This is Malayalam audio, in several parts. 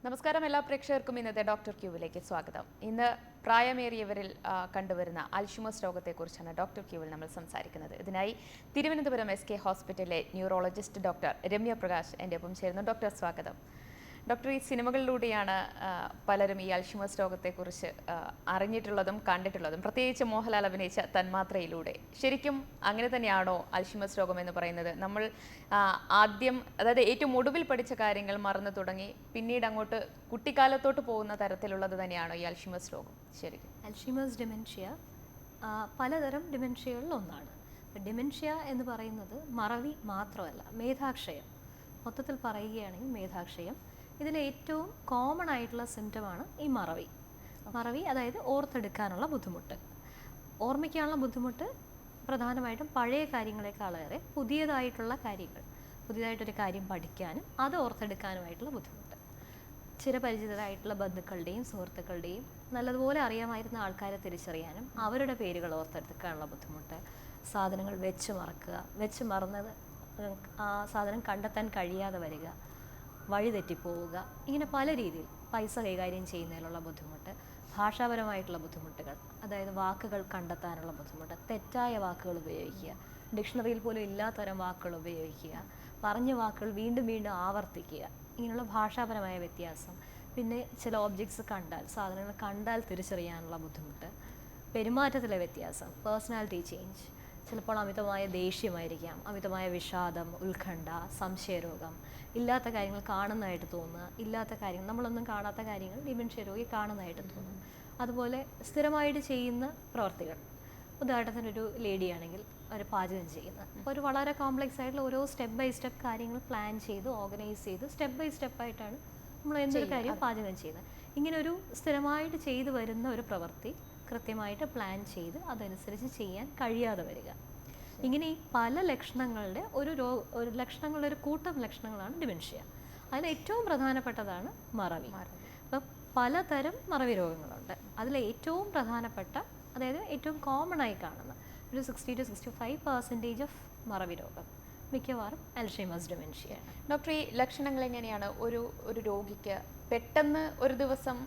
നമസ്കാരം എല്ലാ പ്രേക്ഷകർക്കും ഇന്നത്തെ ഡോക്ടർ ക്യൂവിലേക്ക് സ്വാഗതം. ഇന്ന് പ്രായമേറിയവരിൽ കണ്ടുവരുന്ന അൽഷിമേഴ്സ് രോഗത്തെക്കുറിച്ചാണ് ഡോക്ടർ ക്യൂവിൽ നമ്മൾ സംസാരിക്കുന്നത്. ഇതിനായി തിരുവനന്തപുരം SK ഹോസ്പിറ്റലിലെ ന്യൂറോളജിസ്റ്റ് ഡോക്ടർ രമ്യ പ്രകാശ് എൻ്റെ ഒപ്പം ചേരുന്നു. ഡോക്ടർ സ്വാഗതം. ഡോക്ടർ, ഈ സിനിമകളിലൂടെയാണ് പലരും ഈ അൽഷിമേഴ്സ് രോഗത്തെക്കുറിച്ച് അറിഞ്ഞിട്ടുള്ളതും കണ്ടിട്ടുള്ളതും, പ്രത്യേകിച്ച് മോഹൻലാൽ അഭിനയിച്ച തന്മാത്രയിലൂടെ. ശരിക്കും അങ്ങനെ തന്നെയാണോ അൽഷിമേഴ്സ് രോഗം എന്ന് പറയുന്നത്? നമ്മൾ ആദ്യം, അതായത് ഏറ്റവും ഒടുവിൽ പഠിച്ച കാര്യങ്ങൾ മറന്നു തുടങ്ങി പിന്നീട് അങ്ങോട്ട് കുട്ടിക്കാലത്തോട്ട് പോകുന്ന തരത്തിലുള്ളത് തന്നെയാണോ ഈ അൽഷിമേഴ്സ് രോഗം? ശരിക്കും അൽഷിമേഴ്സ് ഡിമെൻഷ്യ പലതരം ഡിമെൻഷ്യകളിൽ ഒന്നാണ്. ഡിമെൻഷ്യ എന്ന് പറയുന്നത് മറവി മാത്രമല്ല, മേധാക്ഷയം. മൊത്തത്തിൽ പറയുകയാണെങ്കിൽ മേധാക്ഷയം. ഇതിൽ ഏറ്റവും കോമൺ ആയിട്ടുള്ള സിംറ്റമാണ് ഈ മറവി, അതായത് ഓർത്തെടുക്കാനുള്ള ബുദ്ധിമുട്ട്. ഓർമ്മിക്കാനുള്ള ബുദ്ധിമുട്ട് പ്രധാനമായിട്ടും പഴയ കാര്യങ്ങളെക്കാളേറെ പുതിയതായിട്ടൊരു കാര്യം പഠിക്കാനും അത് ഓർത്തെടുക്കാനുമായിട്ടുള്ള ബുദ്ധിമുട്ട്. ചിരപരിചിതരായിട്ടുള്ള ബന്ധുക്കളുടെയും സുഹൃത്തുക്കളുടെയും നല്ലതുപോലെ അറിയാമായിരുന്ന ആൾക്കാരെ തിരിച്ചറിയാനും അവരുടെ പേരുകൾ ഓർത്തെടുക്കാനുള്ള ബുദ്ധിമുട്ട്. സാധനങ്ങൾ വെച്ച് മറന്നത് ആ സാധനം കണ്ടെത്താൻ കഴിയാതെ വരിക, വഴിതെറ്റിപ്പോവുക, ഇങ്ങനെ പല രീതിയിൽ പൈസ കൈകാര്യം ചെയ്യുന്നതിലുള്ള ബുദ്ധിമുട്ട്. ഭാഷാപരമായിട്ടുള്ള ബുദ്ധിമുട്ടുകൾ, അതായത് വാക്കുകൾ കണ്ടെത്താനുള്ള ബുദ്ധിമുട്ട്, തെറ്റായ വാക്കുകൾ ഉപയോഗിക്കുക, ഡിക്ഷണറിയിൽ പോലും ഇല്ലാത്തരം വാക്കുകൾ ഉപയോഗിക്കുക, പറഞ്ഞ വാക്കുകൾ വീണ്ടും വീണ്ടും ആവർത്തിക്കുക, ഇങ്ങനെയുള്ള ഭാഷാപരമായ വ്യത്യാസം. പിന്നെ ചില ഓബ്ജക്ട്സ് സാധനങ്ങൾ കണ്ടാൽ തിരിച്ചറിയാനുള്ള ബുദ്ധിമുട്ട്. പെരുമാറ്റത്തിലെ വ്യത്യാസം, പേഴ്സണാലിറ്റി ചേഞ്ച്. ചിലപ്പോൾ അമിതമായ ദേഷ്യമായിരിക്കാം, അമിതമായ വിഷാദം, ഉത്കണ്ഠ, സംശയരോഗം, ഇല്ലാത്ത കാര്യങ്ങൾ കാണുന്നതായിട്ട് തോന്നുക, ഇല്ലാത്ത കാര്യങ്ങൾ, നമ്മളൊന്നും കാണാത്ത കാര്യങ്ങൾ ഡിമെൻഷ്യ രോഗി കാണുന്നതായിട്ട് തോന്നും. അതുപോലെ സ്ഥിരമായിട്ട് ചെയ്യുന്ന പ്രവർത്തികൾ, ഉദാഹരണത്തിന് ഒരു ലേഡിയാണെങ്കിൽ ഒരു പാചകം ചെയ്യുന്നത്, അപ്പോൾ ഒരു വളരെ കോംപ്ലക്സ് ആയിട്ടുള്ള ഓരോ സ്റ്റെപ്പ് ബൈ സ്റ്റെപ്പ് കാര്യങ്ങൾ പ്ലാൻ ചെയ്ത് ഓർഗനൈസ് ചെയ്ത് സ്റ്റെപ്പ് ബൈ സ്റ്റെപ്പായിട്ടാണ് നമ്മൾ എന്തൊരു കാര്യം പാചകം ചെയ്യുന്നത്. ഇങ്ങനെ ഒരു സ്ഥിരമായിട്ട് ചെയ്തു വരുന്ന ഒരു പ്രവൃത്തി കൃത്യമായിട്ട് പ്ലാൻ ചെയ്ത് അതനുസരിച്ച് ചെയ്യാൻ കഴിയാതെ വരിക. ഇങ്ങനെ ഈ പല ലക്ഷണങ്ങളുടെ ഒരു കൂട്ടം ലക്ഷണങ്ങളാണ് ഡിമെൻഷ്യ. അതിൽ ഏറ്റവും പ്രധാനപ്പെട്ടതാണ് മറവി. അപ്പം പലതരം മറവി രോഗങ്ങളുണ്ട്. അതിൽ ഏറ്റവും പ്രധാനപ്പെട്ട, അതായത് ഏറ്റവും കോമൺ ആയി കാണുന്ന ഒരു 60 to 65% ഓഫ് മറവി രോഗം മിക്കവാറും അൽഷൈമേഴ്സ് ഡിമെൻഷ്യയാണ്. ഡോക്ടർ, ഈ ലക്ഷണങ്ങൾ എങ്ങനെയാണ് ഒരു രോഗിക്ക് പെട്ടെന്ന് ഒരു ദിവസം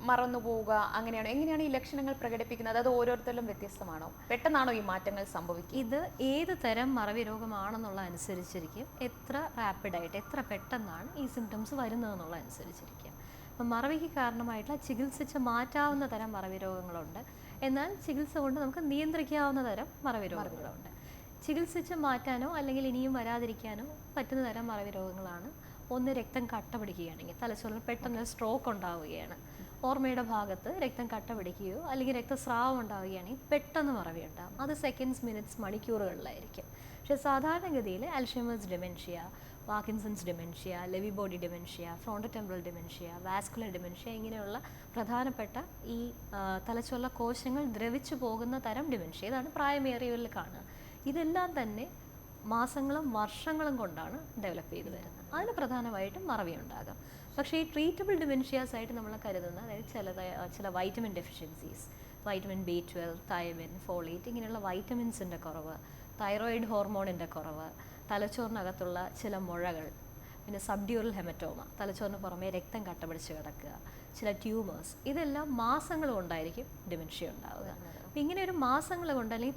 മറന്നു പോവുക, എങ്ങനെയാണ് ഈ ലക്ഷണങ്ങൾ പ്രകടിപ്പിക്കുന്നത്? അത് ഓരോരുത്തരിലും വ്യത്യസ്തമാണോ? പെട്ടെന്നാണോ ഈ മാറ്റങ്ങൾ സംഭവിക്കുക? ഇത് ഏത് തരം മറവി രോഗമാണെന്നുള്ള അനുസരിച്ചിരിക്കും, എത്ര റാപ്പിഡായിട്ട്, എത്ര പെട്ടെന്നാണ് ഈ സിംറ്റംസ് വരുന്നതെന്നുള്ള അനുസരിച്ചിരിക്കും. അപ്പം മറവിക്ക് കാരണമായിട്ടുള്ള ചികിത്സിച്ച് മാറ്റാവുന്ന തരം മറവി രോഗങ്ങളുണ്ട്, എന്നാൽ ചികിത്സ കൊണ്ട് നമുക്ക് നിയന്ത്രിക്കാവുന്ന തരം മറവി രോഗങ്ങളുണ്ട്. ചികിത്സിച്ച് മാറ്റാനോ അല്ലെങ്കിൽ ഇനിയും വരാതിരിക്കാനോ പറ്റുന്ന തരം മറവി രോഗങ്ങളാണ് ഒന്ന്, രക്തം കട്ട പിടിക്കുകയാണെങ്കിൽ, തലച്ചോറിൽ പെട്ടെന്ന് സ്ട്രോക്ക് ഉണ്ടാവുകയാണ്, ഓർമ്മയുടെ ഭാഗത്ത് രക്തം കട്ട പിടിക്കുകയോ അല്ലെങ്കിൽ രക്തസ്രാവം ഉണ്ടാവുകയാണെങ്കിൽ പെട്ടെന്ന് മറവി ഉണ്ടാകും. അത് സെക്കൻഡ്സ്, മിനിറ്റ്സ്, മണിക്കൂറുകളിലായിരിക്കും. പക്ഷേ സാധാരണഗതിയിൽ Alzheimer's dementia, Parkinson's dementia, Lewy body dementia, frontotemporal dementia, vascular dementia, ഇങ്ങനെയുള്ള പ്രധാനപ്പെട്ട ഈ തലച്ചോറിലെ കോശങ്ങൾ ദ്രവിച്ചു പോകുന്ന തരം ഡിമെൻഷ്യ, ഇതാണ് പ്രായമേറിയവരിൽ കാണുക. ഇതെല്ലാം തന്നെ മാസങ്ങളും വർഷങ്ങളും കൊണ്ടാണ് ഡെവലപ്പ് ചെയ്ത് വരുന്നത്. അതിന് പ്രധാനമായിട്ടും മറവി ഉണ്ടാകാം. പക്ഷേ ഈ ട്രീറ്റബിൾ ഡിമെൻഷ്യാസ് ആയിട്ട് നമ്മൾ കരുതുന്ന, അതായത് ചില vitamin deficiencies, vitamin B12, thiamine, folate, ഇങ്ങനെയുള്ള വൈറ്റമിൻസിൻ്റെ കുറവ്, തൈറോയിഡ് ഹോർമോണിൻ്റെ കുറവ്, തലച്ചോറിനകത്തുള്ള ചില മുഴകൾ, പിന്നെ സബ്ഡ്യൂറൽ ഹെമറ്റോമ, തലച്ചോറിന് പുറമേ രക്തം കട്ടപിടിച്ച് കിടക്കുക, ചില ട്യൂമേഴ്സ്, ഇതെല്ലാം മാസങ്ങൾ കൊണ്ടായിരിക്കും ഡിമെൻഷ്യ ഉണ്ടാവുക. അപ്പം ഇങ്ങനെ ഒരു മാസങ്ങൾ കൊണ്ട്, അല്ലെങ്കിൽ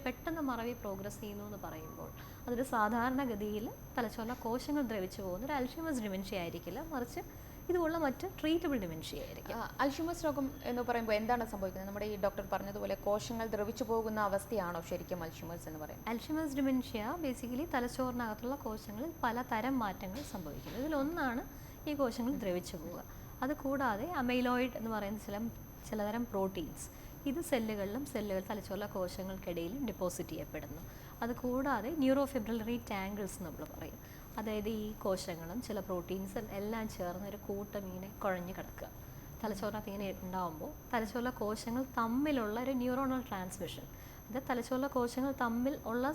പെട്ടെന്ന് മറവി പ്രോഗ്രസ് ചെയ്യുന്നു എന്ന് പറയുമ്പോൾ അതൊരു സാധാരണഗതിയിൽ തലച്ചോറിലെ കോശങ്ങൾ ദ്രവിച്ചു പോകുന്ന ഒരു അൽഷൈമേഴ്സ് ഡിമെൻഷ്യ ആയിരിക്കില്ല, മറിച്ച് ഇതുപോലുള്ള മറ്റ് ട്രീറ്റബിൾ ഡിമെൻഷ്യ ആയിരിക്കും. അൽഷൈമേഴ്സ് രോഗം എന്ന് പറയുമ്പോൾ എന്താണ് സംഭവിക്കുന്നത്? നമ്മുടെ ഈ ഡോക്ടർ പറഞ്ഞതുപോലെ കോശങ്ങൾ ദ്രവിച്ചു പോകുന്ന അവസ്ഥയാണോ ശരിക്കും അൽഷൈമേഴ്സ് എന്ന് പറയുന്നത്? അൽഷൈമേഴ്സ് ഡിമെൻഷ്യ ബേസിക്കലി തലച്ചോറിനകത്തുള്ള കോശങ്ങളിൽ പലതരം മാറ്റങ്ങൾ സംഭവിക്കുന്നത്. ഇതിലൊന്നാണ് ഈ കോശങ്ങൾ ദ്രവിച്ചു പോവുക. അതുകൂടാതെ അമൈലോയിഡ് എന്ന് പറയുന്ന ചിലതരം പ്രോട്ടീൻസ്, ഇത് തലച്ചോറിലെ കോശങ്ങൾക്കിടയിൽ ഡെപ്പോസിറ്റ് ചെയ്യപ്പെടുന്നു. അതുകൂടാതെ ന്യൂറോഫിബ്രിലറി ടാങ്കിൾസ് നമ്മൾ പറയും, അതായത് ഈ കോശങ്ങളും ചില പ്രോട്ടീൻസും എല്ലാം ചേർന്ന് ഒരു കൂട്ടം ഇങ്ങനെ കുഴഞ്ഞു കിടക്കുക. തലച്ചോറിനകത്ത് ഇങ്ങനെ ഉണ്ടാകുമ്പോൾ തലച്ചോറിലെ കോശങ്ങൾ തമ്മിലുള്ള ഒരു ന്യൂറോണൽ ട്രാൻസ്മിഷൻ, അത് തലച്ചോറിലെ കോശങ്ങൾ തമ്മിൽ ഉള്ള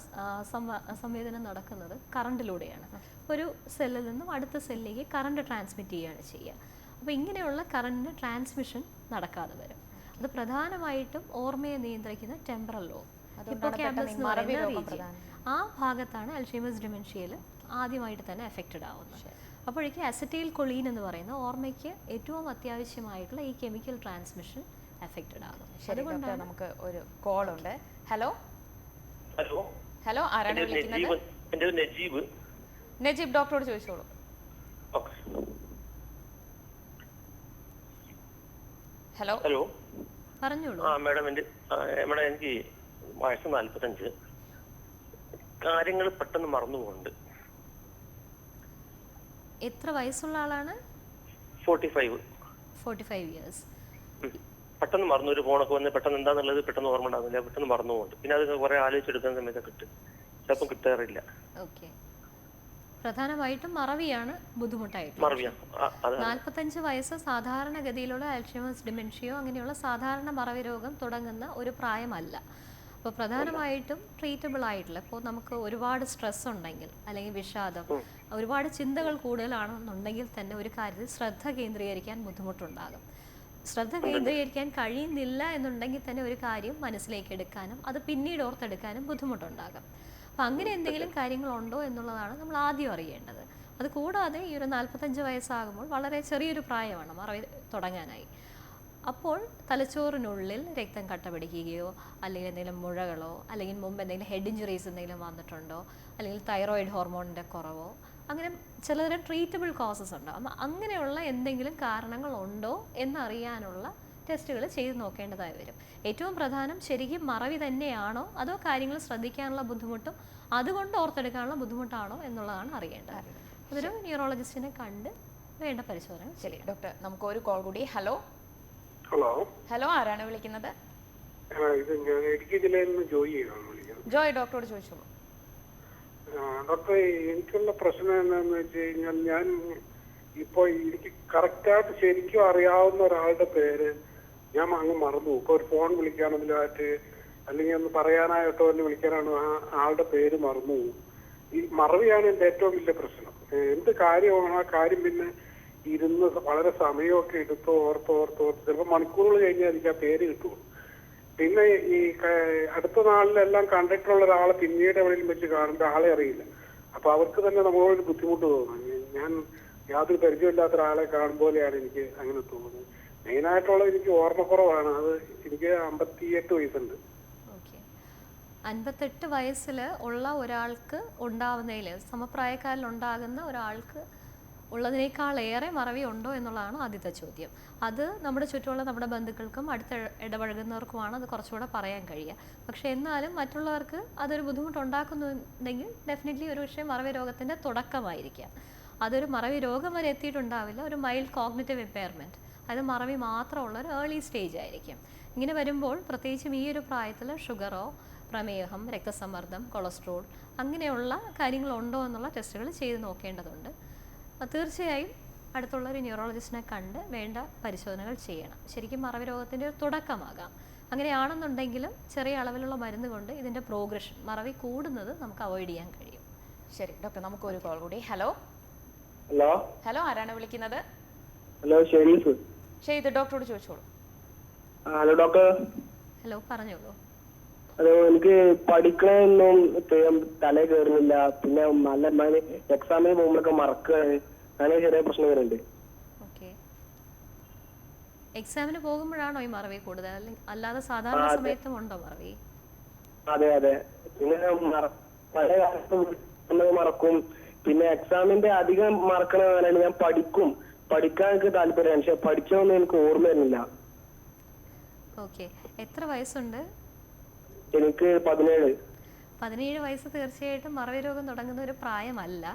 സംവേദനം നടക്കുന്നത് കറണ്ടിലൂടെയാണ്. ഒരു സെല്ലിൽ നിന്നും അടുത്ത സെല്ലിലേക്ക് കറണ്ട് ട്രാൻസ്മിറ്റ് ചെയ്യുകയാണ് ചെയ്യുക. അപ്പോൾ ഇങ്ങനെയുള്ള കറണ്ടിന് ട്രാൻസ്മിഷൻ നടക്കാതെ വരും. അത് പ്രധാനമായിട്ടും ഓർമ്മയെ നിയന്ത്രിക്കുന്ന ടെമ്പറൽ ലോബ്, ഹിപ്പോകാമ്പസ് എന്ന് പറയുന്ന റീജിയൻ, ആ ഭാഗത്താണ് അൽഷൈമേഴ്സ് ഡിമെൻഷ്യയിൽ ആദ്യമായിട്ട് തന്നെ എഫക്റ്റഡ് ആവുന്നത്. അപ്പോഴേക്കും അസറ്റൈൽ കൊളീൻ എന്ന് പറയുന്ന ഓർമ്മയ്ക്ക് ഏറ്റവും അത്യാവശ്യമായിട്ടുള്ള ഈ കെമിക്കൽ ട്രാൻസ്മിഷൻ എഫക്റ്റഡ് ആകും. ശരി ഡോക്ടർ, നമുക്ക് ഒരു കോൾ ഉണ്ട്. ഹലോ ഹലോ ഹലോ, ആരാണ് വിളിക്കുന്നത്? എൻ്റെ നജീബ്. നജീബ്, ഡോക്ടറോട് ചോദിച്ചോളൂ. ഓക്കെ. ഹലോ ഹലോ പറഞ്ഞോളൂ. മാഡം, മാഡം എനിക്ക് വയസ്സ് 45. കാര്യങ്ങൾ പെട്ടെന്ന് മറന്നു പോകുന്നുണ്ട്. എത്ര വയസ്സുള്ള ആളാണ്? 45. 45 ഇയേഴ്സ്. പെട്ടെന്ന് മറന്നു. ഒരു ഫോണൊക്കെ വന്ന് പെട്ടെന്ന് എന്താന്നുള്ളത് പെട്ടെന്ന് ഓർമ്മ ഉണ്ടാകുന്നില്ല, പെട്ടെന്ന് മറന്നു പോകുന്നുണ്ട്. പിന്നെ അത് കുറെ ആലോചിച്ചെടുക്കുന്ന സമയത്ത് ചിലപ്പം കിട്ടാറില്ല. ഓക്കെ, പ്രധാനമായിട്ടും മറവിയാണ് ബുദ്ധിമുട്ടായിട്ട്. മറവിയാ? 45 വയസ്സ് സാധാരണഗതിയിലുള്ള അൽഷൈമേഴ്സ് ഡിമെൻഷ്യയോ അങ്ങനെയുള്ള സാധാരണ മറവി രോഗം തുടങ്ങുന്ന ഒരു പ്രായമല്ല. അപ്പോൾ പ്രധാനമായിട്ടും ട്രീറ്റബിൾ ആയിട്ടുള്ള, ഇപ്പോൾ നമുക്ക് ഒരുപാട് സ്ട്രെസ് ഉണ്ടെങ്കിൽ അല്ലെങ്കിൽ വിഷാദം, ഒരുപാട് ചിന്തകൾ കൂടുതലാണെന്നുണ്ടെങ്കിൽ തന്നെ ഒരു കാര്യത്തിൽ ശ്രദ്ധ കേന്ദ്രീകരിക്കാൻ ബുദ്ധിമുട്ടുണ്ടാകും. ശ്രദ്ധ കേന്ദ്രീകരിക്കാൻ കഴിയുന്നില്ല എന്നുണ്ടെങ്കിൽ തന്നെ ഒരു കാര്യം മനസ്സിലേക്ക് എടുക്കാനും അത് പിന്നീട് ഓർത്തെടുക്കാനും ബുദ്ധിമുട്ടുണ്ടാകും. അപ്പം അങ്ങനെ എന്തെങ്കിലും കാര്യങ്ങളുണ്ടോ എന്നുള്ളതാണ് നമ്മൾ ആദ്യം അറിയേണ്ടത്. അത് കൂടാതെ ഈ ഒരു 45 വയസ്സാകുമ്പോൾ വളരെ ചെറിയൊരു പ്രായമാണ് മറവി തുടങ്ങാനായി. അപ്പോൾ തലച്ചോറിനുള്ളിൽ രക്തം കട്ട പിടിക്കുകയോ അല്ലെങ്കിൽ എന്തെങ്കിലും മുഴകളോ അല്ലെങ്കിൽ മുമ്പ് എന്തെങ്കിലും ഹെഡ് ഇഞ്ചുറീസ് എന്തെങ്കിലും വന്നിട്ടുണ്ടോ അല്ലെങ്കിൽ തൈറോയിഡ് ഹോർമോണിൻ്റെ കുറവോ അങ്ങനെ ചിലതരം ട്രീറ്റബിൾ കോസസ് ഉണ്ട്. അപ്പം അങ്ങനെയുള്ള എന്തെങ്കിലും കാരണങ്ങളുണ്ടോ എന്നറിയാനുള്ള ടെസ്റ്റുകൾ ചെയ്ത് നോക്കേണ്ടതായി വരും. ഏറ്റവും പ്രധാനം ശരിക്കും മറവി തന്നെയാണോ അതോ കാര്യങ്ങൾ ശ്രദ്ധിക്കാനുള്ള ബുദ്ധിമുട്ടും അതുകൊണ്ട് ഓർത്തെടുക്കാനുള്ള ബുദ്ധിമുട്ടാണോ എന്നുള്ളതാണ് അറിയേണ്ടത്. അതൊരു ന്യൂറോളജിസ്റ്റിനെ കണ്ട് വേണ്ട പരിശോധന. ശരി ഡോക്ടർ, നമുക്ക് ഒരു കോൾ കൂടി. ഹലോ ഹലോ ഹലോ, ആരാണ് വിളിക്കുന്നത്? ഇത് ഞാൻ ഇടുക്കി ജില്ലയിൽ നിന്ന് ജോയിയാണ് വിളിക്കുന്നത്. ജോയ്, ഡോക്ടറോട് ചോദിച്ചോളൂ. ഡോക്ടർ, എനിക്കുള്ള പ്രശ്നം എന്താണെന്ന് വെച്ച് കഴിഞ്ഞാൽ ഞാൻ ഇപ്പോൾ എനിക്ക് കറക്റ്റായിട്ട് ശരിക്കും അറിയാവുന്ന ഒരാളുടെ പേര് ഞാൻ അങ്ങ് മറന്നു. ഇപ്പോൾ ഒരു ഫോൺ വിളിക്കാണെങ്കിലായിട്ട് അല്ലെങ്കിൽ ഒന്ന് പറയാനായിട്ടോ ഒന്ന് വിളിക്കാനാണ് ആ ആളുടെ പേര് മറന്നു. ഈ മറവിയാണ് എൻ്റെ ഏറ്റവും വലിയ പ്രശ്നം. എന്ത് കാര്യമാണ് ആ കാര്യം പിന്നെ ഇരുന്ന് വളരെ സമയമൊക്കെ എടുത്ത് ഓർത്ത് ചിലപ്പോൾ മണിക്കൂറുകൾ കഴിഞ്ഞാൽ എനിക്ക് ആ പേര് കിട്ടുള്ളൂ. പിന്നെ ഈ അടുത്ത നാളിലെല്ലാം കണ്ടിട്ടുള്ള ഒരാളെ പിന്നീട് എവിടെയും വെച്ച് കാണുമ്പോൾ ആളെ അറിയില്ല. അപ്പൊ അവർക്ക് തന്നെ നമ്മളോട് ബുദ്ധിമുട്ട് തോന്നുന്നു. ഞാൻ യാതൊരു പരിചയമില്ലാത്ത ഒരാളെ കാണുമ്പോലെയാണ് എനിക്ക് അങ്ങനെ തോന്നുന്നത്. മെയിനായിട്ടുള്ളത് എനിക്ക് ഓർമ്മക്കുറവാണ്. അത് എനിക്ക് 58 വയസ്സുണ്ട്. 58 വയസ്സിൽ ഉള്ള ഒരാൾക്ക് ഉണ്ടാവുന്നതിൽ സമപ്രായക്കാരിൽ ഉണ്ടാകുന്ന ഒരാൾക്ക് ഉള്ളതിനേക്കാളേറെ മറവി ഉണ്ടോ എന്നുള്ളതാണ് ആദ്യത്തെ ചോദ്യം. അത് നമ്മുടെ ചുറ്റുമുള്ള നമ്മുടെ ബന്ധുക്കൾക്കും അടുത്ത് ഇടപഴകുന്നവർക്കുമാണ് അത് കുറച്ചുകൂടെ പറയാൻ കഴിയുക. പക്ഷേ എന്നാലും മറ്റുള്ളവർക്ക് അതൊരു ബുദ്ധിമുട്ടുണ്ടാക്കുന്നുണ്ടെങ്കിൽ ഡെഫിനറ്റ്ലി ഒരു പക്ഷേ മറവി രോഗത്തിൻ്റെ തുടക്കമായിരിക്കാം. അതൊരു മറവി രോഗം വരെ എത്തിയിട്ടുണ്ടാവില്ല, ഒരു മൈൽഡ് കോഗ്നിറ്റീവ് ഇമ്പയർമെൻറ്റ്, അതായത് മറവി മാത്രമുള്ള ഒരു ഏർലി സ്റ്റേജ് ആയിരിക്കും. ഇങ്ങനെ വരുമ്പോൾ പ്രത്യേകിച്ചും ഈ ഒരു പ്രായത്തിൽ ഷുഗറോ പ്രമേഹം, രക്തസമ്മർദ്ദം, കൊളസ്ട്രോൾ അങ്ങനെയുള്ള കാര്യങ്ങളുണ്ടോ എന്നുള്ള ടെസ്റ്റുകൾ ചെയ്ത് നോക്കേണ്ടതുണ്ട്. തീർച്ചയായും അടുത്തുള്ള ഒരു ന്യൂറോളജിസ്റ്റിനെ കണ്ട് വേണ്ട പരിശോധനകൾ ചെയ്യണം. ശരിക്കും മറവി രോഗത്തിൻ്റെ ഒരു തുടക്കമാകാം. അങ്ങനെയാണെന്നുണ്ടെങ്കിലും ചെറിയ അളവിലുള്ള മരുന്ന് കൊണ്ട് ഇതിൻ്റെ പ്രോഗ്രഷൻ, മറവി കൂടുന്നത് നമുക്ക് അവോയ്ഡ് ചെയ്യാൻ കഴിയും. ശരി ഡോക്ടർ, നമുക്ക് ഒരു കോൾ കൂടി. ഹലോ ഹലോ ഹലോ, ആരാണ് വിളിക്കുന്നത്? ഹലോ ഷെരീഫ്. ഷെയ്ദ്, ഡോക്ടറോട് ചോദിച്ചോളൂ. Hello doctor. ഹലോ, പറഞ്ഞോളൂ. ഹലോ, എനിക്ക് പഠിക്കണമെന്നും തല കയറുന്നില്ല. പിന്നെ നല്ല എക്സാമിന് പോകുമ്പോഴൊക്കെ മറക്കുകയാണ്. അങ്ങനെ ചെറിയ പ്രശ്നം വരുന്നുണ്ട്. ഓക്കെ, എക്സാമിന് പോകുമ്പോഴാണോ ഈ മറവി കൂടുതൽ അല്ലെങ്കിൽ അല്ലാതെ സാധാരണ സമയത്തും ഉണ്ടോ മറവി? അതെ അതെ, പിന്നെ പഴയ കാലത്ത് മറക്കും. പിന്നെ എക്സാമിന്റെ അധികം മറക്കണ ഞാൻ പഠിക്കാൻ എനിക്ക് താല്പര്യമാണ്. പക്ഷെ പഠിച്ചതൊന്നും എനിക്ക് ഓർമ്മ വരുന്നില്ല. ഓക്കെ, എത്ര വയസ്സുണ്ട്? എനിക്ക് 17. 17 വയസ്സ് തീർച്ചയായിട്ടും മറവി രോഗം തുടങ്ങുന്ന ഒരു പ്രായമല്ല.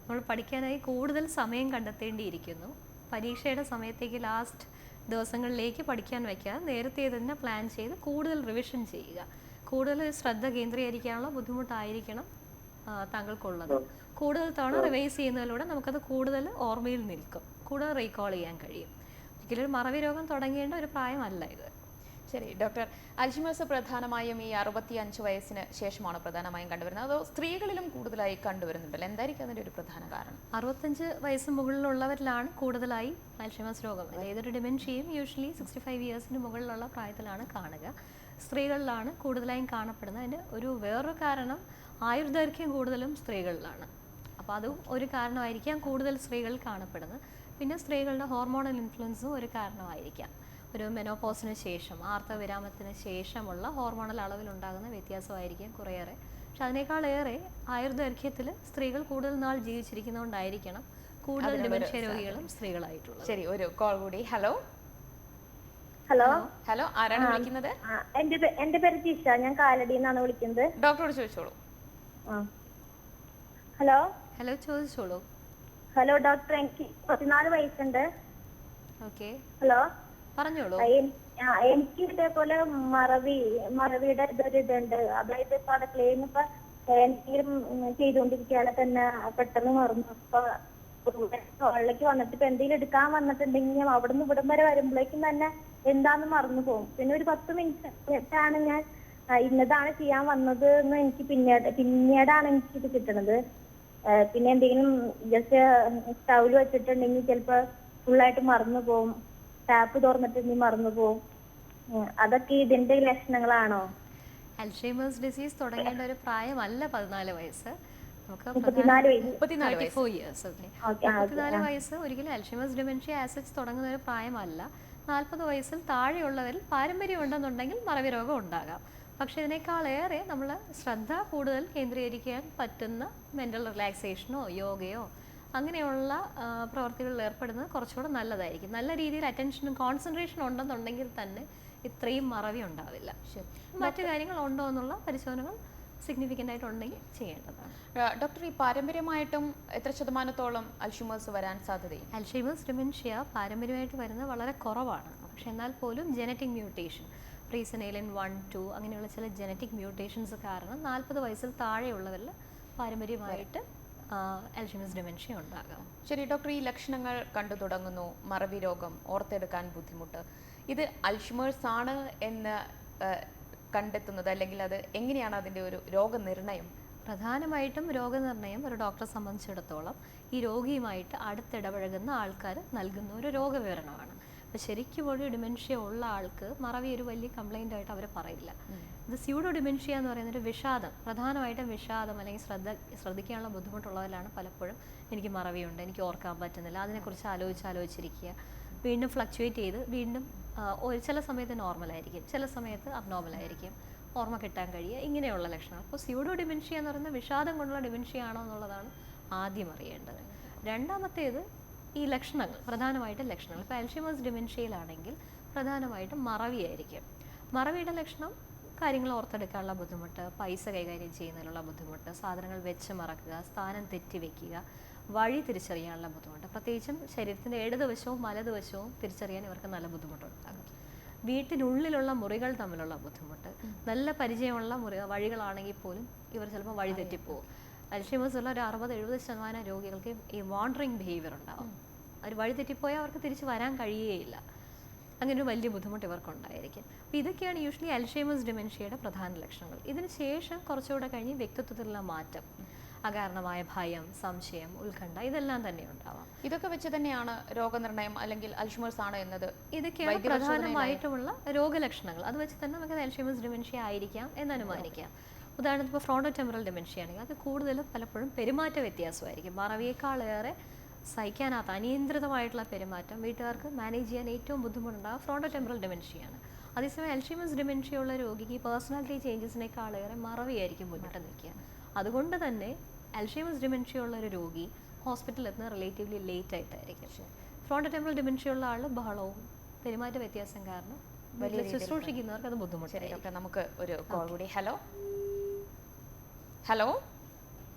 നമ്മൾ പഠിക്കാനായി കൂടുതൽ സമയം കണ്ടെത്തേണ്ടിയിരിക്കുന്നു. പരീക്ഷയുടെ സമയത്തേക്ക് ലാസ്റ്റ് ദിവസങ്ങളിലേക്ക് പഠിക്കാൻ വയ്ക്കാതെ നേരത്തെ തന്നെ പ്ലാൻ ചെയ്ത് കൂടുതൽ റിവിഷൻ ചെയ്യുക. കൂടുതൽ ശ്രദ്ധ കേന്ദ്രീകരിക്കാനുള്ള ബുദ്ധിമുട്ടായിരിക്കണം താങ്കൾക്കുള്ളത്. കൂടുതൽ തവണ റിവൈസ് ചെയ്യുന്നതിലൂടെ നമുക്കത് കൂടുതൽ ഓർമ്മയിൽ നിൽക്കും, കൂടുതൽ റീകോൾ ചെയ്യാൻ കഴിയും. ഒരിക്കലും ഒരു മറവി രോഗം തുടങ്ങേണ്ട ഒരു പ്രായമല്ല ഇത്. ശരി ഡോക്ടർ, അൽഷിമേഴ്സ് പ്രധാനമായും ഈ 65 വയസ്സിന് ശേഷമാണ് പ്രധാനമായും കണ്ടുവരുന്നത്, അതോ സ്ത്രീകളിലും കൂടുതലായി കണ്ടുവരുന്നുണ്ടല്ലോ? എന്തായിരിക്കും അതിൻ്റെ ഒരു പ്രധാന കാരണം? 65 വയസ്സ് മുകളിലുള്ളവരിലാണ് കൂടുതലായി അൽഷിമേഴ്സ് രോഗം. ഏതൊരു ഡിമെൻഷ്യയും യൂഷ്വലി 65 ഇയേഴ്സിന് മുകളിലുള്ള പ്രായത്തിലാണ് കാണുക. സ്ത്രീകളിലാണ് കൂടുതലായും കാണപ്പെടുന്നത്. അതിൻ്റെ വേറൊരു കാരണം ആയുർദൈർഘ്യം കൂടുതലും സ്ത്രീകളിലാണ്. അപ്പോൾ അതും ഒരു കാരണമായിരിക്കാം കൂടുതൽ സ്ത്രീകൾ കാണപ്പെടുന്നത്. പിന്നെ സ്ത്രീകളുടെ ഹോർമോണൽ ഇൻഫ്ലുവൻസും ഒരു കാരണമായിരിക്കാം. ഒരു മെനോപോസിന് ശേഷം, ആർത്തവവിരാമത്തിന് ശേഷമുള്ള ഹോർമോണൽ അളവിലുണ്ടാകുന്ന വ്യത്യാസമായിരിക്കാം കുറേയേറെ. പക്ഷെ അതിനേക്കാളേറെ ആയുർദൈർഘ്യത്തിൽ സ്ത്രീകൾ കൂടുതൽ നാൾ ജീവിച്ചിരിക്കുന്നതുകൊണ്ടായിരിക്കണം കൂടുതൽ ഡിമെൻഷ്യ രോഗികളും സ്ത്രീകളായിട്ടുള്ളത്. ശരി, ഒരു കോൾ കൂടി. ഹലോ ഹലോ ഹലോ, ആരാണ് വിളിക്കുന്നത്? എന്റെ പേര് ജിഷ, ഞാൻ കാലടിയിൽ നിന്നാണ് വിളിക്കുന്നത്. ഡോക്ടറോട് ചോദിച്ചോളൂ. ഹലോ ഹലോ, ചോദിച്ചോളൂ. ഹലോ ഡോക്ടർ, എനിക്ക് 24 വയസ്സുണ്ട്. ഓക്കെ, ഹലോ, പറഞ്ഞോളൂ. എനിക്ക് ഇതേപോലെ മറവിയുടെ ഇതുണ്ട്. അതായത് ഇപ്പൊ അടുക്കളയിൽ ഇപ്പൊ എന്തെങ്കിലും ചെയ്തുകൊണ്ടിരിക്കുകയാണെ തന്നെ പെട്ടെന്ന് മറന്നു. ഇപ്പൊ ഹോളിലേക്ക് വന്നിട്ട് ഇപ്പൊ എന്തെങ്കിലും എടുക്കാൻ വന്നിട്ടുണ്ടെങ്കിൽ അവിടുന്ന് ഇവിടം വരെ വരുമ്പോഴേക്കും തന്നെ എന്താന്ന് മറന്നു പോകും. പിന്നെ ഒരു 10 മിനിറ്റാണ് ഞാൻ ഇന്നതാണ് ചെയ്യാൻ വന്നത് എന്ന് എനിക്ക് പിന്നീടാണ് എനിക്ക് ഇത് കിട്ടണത്. പിന്നെ എന്തെങ്കിലും ജസ്റ്റ് സ്റ്റൗല് വെച്ചിട്ടുണ്ടെങ്കിൽ ചിലപ്പോ ഫുള്ളായിട്ട് മറന്നു പോകും. ടാപ്പ് തുറന്നിട്ടുണ്ടെങ്കിൽ മറന്നു പോകും. അതൊക്കെ ഇതിന്റെ ലക്ഷണങ്ങളാണോ? അൽഷൈമേഴ്സ് ഡിസീസ് തുടങ്ങേണ്ട ഒരു പ്രായമല്ല 14 വയസ്സ്. നമുക്ക് 34 വയസ്സ്. 34 ഇയേഴ്സ്. ഓക്കെ, 34 വയസ്സ് ഒരിക്കലും അൽഷൈമേഴ്സ് ഡിമെൻഷ്യ ആസിഡ്സ് തുടങ്ങുന്ന ഒരു പ്രായമല്ല. 40 വയസ്സിൽ താഴെയുള്ളവരിൽ പാരമ്പര്യം ഉണ്ടെന്നുണ്ടെങ്കിൽ മറവി രോഗം ഉണ്ടാകാം. പക്ഷേ ഇതിനേക്കാളേറെ നമ്മൾ ശ്രദ്ധ കൂടുതൽ കേന്ദ്രീകരിക്കാൻ പറ്റുന്ന മെൻ്റൽ റിലാക്സേഷനോ യോഗയോ അങ്ങനെയുള്ള പ്രവർത്തികളിൽ ഏർപ്പെടുന്നത് കുറച്ചുകൂടെ നല്ലതായിരിക്കും. നല്ല രീതിയിൽ അറ്റൻഷനും കോൺസെൻട്രേഷനും ഉണ്ടെന്നുണ്ടെങ്കിൽ തന്നെ ഇത്രയും മറവി ഉണ്ടാവില്ല. മറ്റു കാര്യങ്ങൾ ഉണ്ടോ എന്നുള്ള പരിശോധനകൾ സിഗ്നിഫിക്കൻ്റ് ആയിട്ടുണ്ടെങ്കിൽ ചെയ്യേണ്ടതാണ്. ഡോക്ടർ, ഈ പാരമ്പര്യമായിട്ടും എത്ര ശതമാനത്തോളം അൽഷിമേഴ്സ് വരാൻ സാധ്യതയും? അൽഷൈമേഴ്സ് ഡിമെൻഷ്യ പാരമ്പര്യമായിട്ട് വരുന്നത് വളരെ കുറവാണ്. പക്ഷെ എന്നാൽ പോലും ജനറ്റിക് മ്യൂട്ടേഷൻ, പ്രീസനൈലിൻ 1, 2 അങ്ങനെയുള്ള ചില ജനറ്റിക് മ്യൂട്ടേഷൻസ് കാരണം 40 വയസ്സിൽ താഴെയുള്ളവരിൽ പാരമ്പര്യമായിട്ട് അൽഷൈമേഴ്സ് ഡിമെൻഷ്യ ഉണ്ടാകാം. ശരി ഡോക്ടർ, ഈ ലക്ഷണങ്ങൾ കണ്ടു തുടങ്ങുന്നു, മറവി രോഗം, ഓർത്തെടുക്കാൻ ബുദ്ധിമുട്ട്, ഇത് അൽഷിമേഴ്സ് ആണ് എന്ന് കണ്ടെത്തുന്നത്, അല്ലെങ്കിൽ അത് എങ്ങനെയാണ് അതിൻ്റെ ഒരു രോഗനിർണയം? പ്രധാനമായിട്ടും രോഗനിർണയം ഒരു ഡോക്ടറെ സംബന്ധിച്ചിടത്തോളം ഈ രോഗിയുമായിട്ട് അടുത്തിടപഴകുന്ന ആൾക്കാർ നൽകുന്ന ഒരു രോഗവിവരണമാണ്. അപ്പോൾ ശരിക്കും ഒരു ഡിമെൻഷ്യ ഉള്ള ആൾക്ക് മറവി ഒരു വലിയ കംപ്ലൈൻ്റ് ആയിട്ട് അവർ പറയില്ല. ഇത് സ്യൂഡോ ഡിമെൻഷ്യ എന്ന് പറയുന്നൊരു വിഷാദം, പ്രധാനമായിട്ടും വിഷാദം അല്ലെങ്കിൽ ശ്രദ്ധിക്കാനുള്ള ബുദ്ധിമുട്ടുള്ളവരിലാണ് പലപ്പോഴും എനിക്ക് മറവിയുണ്ട്, എനിക്ക് ഓർക്കാൻ പറ്റുന്നില്ല, അതിനെക്കുറിച്ച് ആലോചിച്ചിരിക്കുക, വീണ്ടും ഫ്ലക്ച്വേറ്റ് ചെയ്ത് വീണ്ടും ചില സമയത്ത് നോർമലായിരിക്കും, ചില സമയത്ത് അബ്നോർമലായിരിക്കും, ഓർമ്മ കിട്ടാൻ കഴിയുക, ഇങ്ങനെയുള്ള ലക്ഷണങ്ങൾ. അപ്പോൾ സ്യൂഡോ ഡിമെൻഷ്യ എന്ന് പറയുന്നത് വിഷാദം കൊണ്ടുള്ള ഡിമെൻഷ്യ ആണോ എന്നുള്ളതാണ് ആദ്യം അറിയേണ്ടത്. രണ്ടാമത്തേത് ഈ ലക്ഷണങ്ങൾ, പ്രധാനമായിട്ടും ലക്ഷണങ്ങൾ. ഇപ്പോൾ അൽഷൈമേഴ്സ് ഡിമെൻഷ്യയിലാണെങ്കിൽ പ്രധാനമായിട്ടും മറവിയായിരിക്കും. മറവിയുടെ ലക്ഷണം കാര്യങ്ങൾ ഓർത്തെടുക്കാനുള്ള ബുദ്ധിമുട്ട്, പൈസ കൈകാര്യം ചെയ്യുന്നതിനുള്ള ബുദ്ധിമുട്ട്, സാധനങ്ങൾ വെച്ച് മറക്കുക, സ്ഥാനം തെറ്റി വയ്ക്കുക, വഴി തിരിച്ചറിയാനുള്ള ബുദ്ധിമുട്ട്. പ്രത്യേകിച്ചും ശരീരത്തിൻ്റെ ഇടതുവശവും വലതുവശവും തിരിച്ചറിയാൻ ഇവർക്ക് നല്ല ബുദ്ധിമുട്ടുണ്ടാകും. വീട്ടിനുള്ളിലുള്ള മുറികൾ തമ്മിലുള്ള ബുദ്ധിമുട്ട്, നല്ല പരിചയമുള്ള വഴികളാണെങ്കിൽ പോലും ഇവർ ചിലപ്പോൾ വഴി തെറ്റിപ്പോവും. അൽഷൈമേഴ്സ് ഉള്ള ഒരു 60-70% രോഗികൾക്ക് ഈ വാണ്ടറിങ് ബിഹേവിയർ ഉണ്ടാവും. അവർ വഴി തെറ്റിപ്പോയാൽ അവർക്ക് തിരിച്ച് വരാൻ കഴിയുകയില്ല. അങ്ങനെ ഒരു വലിയ ബുദ്ധിമുട്ട് ഇവർക്കുണ്ടായിരിക്കും. അപ്പോൾ ഇതൊക്കെയാണ് യൂഷ്വലി അൽഷൈമേഴ്സ് ഡിമെൻഷ്യയുടെ പ്രധാന ലക്ഷണങ്ങൾ. ഇതിന് ശേഷം കുറച്ചുകൂടെ കഴിഞ്ഞ് വ്യക്തിത്വത്തിലുള്ള മാറ്റം, അകാരണമായ ഭയം, സംശയം, ഉത്കണ്ഠ, ഇതെല്ലാം തന്നെ ഉണ്ടാവാം. ഇതൊക്കെ വെച്ച് തന്നെയാണ് രോഗനിർണയം അല്ലെങ്കിൽ അൽഷിമേഴ്സ് ആണ് എന്നത്? ഇതൊക്കെയാണ് പ്രധാനമായിട്ടുമുള്ള രോഗലക്ഷണങ്ങൾ. അത് വെച്ച് തന്നെ നമുക്ക് അൽഷൈമേഴ്സ് ഡിമെൻഷ്യ ആയിരിക്കാം എന്ന് അനുമാനിക്കാം. ഉദാഹരണത്തിന് ഇപ്പോൾ ഫ്രോണ്ടോ ടെമ്പറൽ ഡിമെൻഷ്യ ആണെങ്കിൽ അത് കൂടുതലും പലപ്പോഴും പെരുമാറ്റ വ്യത്യാസമായിരിക്കും. മറവിയേക്കാളേറെ സഹിക്കാനാത്ത അനിയന്ത്രിതമായിട്ടുള്ള പെരുമാറ്റം വീട്ടുകാർക്ക് മാനേജ് ചെയ്യാൻ ഏറ്റവും ബുദ്ധിമുട്ടുണ്ടാകുക ഫ്രോണ്ടോ ടെമ്പറൽ ഡിമെൻഷ്യയാണ്. അതേസമയം അൽഷൈമേഴ്സ് ഡിമെൻഷ്യ ഉള്ള രോഗിക്ക് പേഴ്സണാലിറ്റി ചേഞ്ചസിനേക്കാളേറെ മറവിയായിരിക്കും മുന്നിട്ട് നിൽക്കുക. അതുകൊണ്ട് തന്നെ അൽഷൈമേഴ്സ് ഡിമെൻഷ്യ ഉള്ള ഒരു രോഗി ഹോസ്പിറ്റലിൽ എത്തുന്ന റിലേറ്റീവ്ലി ലേറ്റ് ആയിട്ടായിരിക്കും. ഫ്രോണ്ടോ ടെമ്പറൽ ഡിമെൻഷ്യ ഉള്ള ആൾ ബഹളവും പെരുമാറ്റ വ്യത്യാസം കാരണം വലിയ ശുശ്രൂഷിക്കുന്നവർക്ക് അത് ബുദ്ധിമുട്ടായിരിക്കും. നമുക്ക് ഒരു കോൾ കൂടി. ഹലോ ഹലോ,